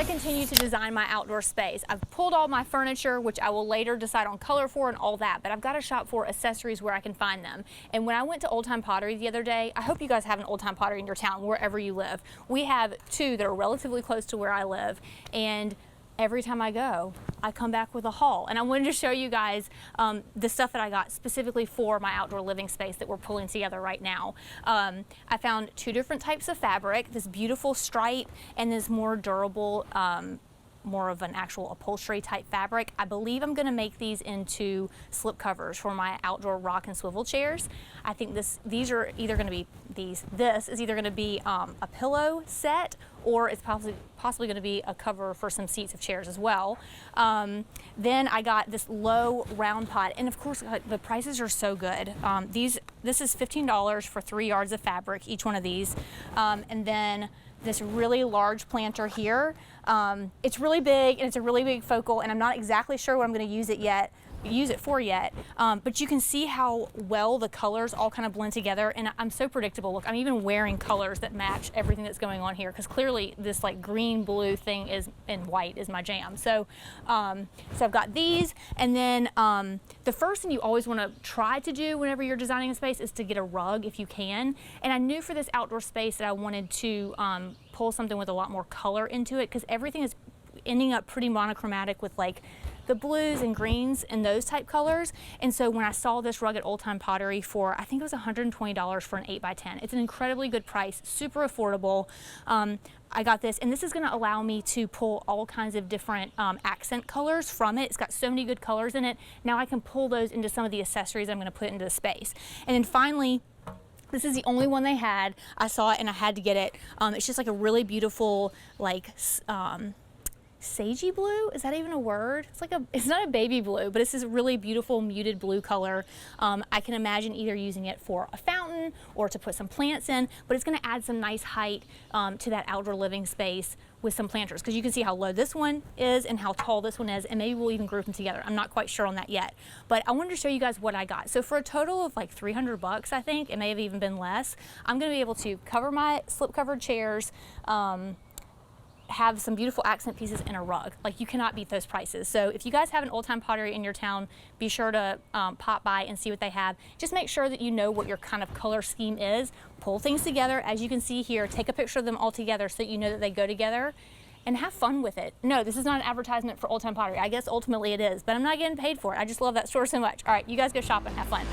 continue to design my outdoor space. I've pulled all my furniture, which I will later decide on color for and all that, but I've got to shop for accessories where I can find them. And when I went to Old Time Pottery the other day, I hope you guys have an Old Time Pottery in your town, wherever you live. We have two that are relatively close to where I live, and every time I go, I come back with a haul. And I wanted to show you guys the stuff that I got specifically for my outdoor living space that we're pulling together right now. I found two different types of fabric, this beautiful stripe and this more durable, more of an actual upholstery type fabric. I believe I'm gonna make these into slip covers for my outdoor rock and swivel chairs. I think these are either gonna be this is either gonna be a pillow set, or it's possibly gonna be a cover for some seats of chairs as well. Then I got this low round pot, and of course the prices are so good. This is $15 for 3 yards of fabric, each one of these. And then this really large planter here. It's really big and it's a really big focal, and I'm not exactly sure what I'm going to use it for yet, but you can see how well the colors all kind of blend together, and I'm so predictable. Look, I'm even wearing colors that match everything that's going on here, because clearly this like green blue thing and white is my jam. So I've got these, and then the first thing you always want to try to do whenever you're designing a space is to get a rug if you can. And I knew for this outdoor space that I wanted to pull something with a lot more color into it, because everything is ending up pretty monochromatic with like the blues and greens and those type colors. And so when I saw this rug at Old Time Pottery for, I think it was $120 for an 8x10. It's an incredibly good price, super affordable. I got this, and this is gonna allow me to pull all kinds of different accent colors from it. It's got so many good colors in it. Now I can pull those into some of the accessories I'm gonna put into the space. And then finally, this is the only one they had. I saw it and I had to get it. It's just like a really beautiful, like, sagey blue. Is that even a word? It's not a baby blue, but it's this really beautiful muted blue color. I can imagine either using it for a fountain or to put some plants in, but it's going to add some nice height to that outdoor living space with some planters, because you can see how low this one is and how tall this one is, and maybe we'll even group them together. I'm not quite sure on that yet, but I wanted to show you guys what I got. So for a total of like 300 bucks, I think, it may have even been less, I'm going to be able to cover my slip covered chairs, have some beautiful accent pieces, and a rug. Like, you cannot beat those prices. So if you guys have an Old Time Pottery in your town, be sure to pop by and see what they have. Just make sure that you know what your kind of color scheme is. Pull things together, as you can see here. Take a picture of them all together so that you know that they go together, and have fun with it. No, this is not an advertisement for Old Time Pottery. I guess ultimately it is, but I'm not getting paid for it. I just love that store so much. All right, you guys go shop and have fun.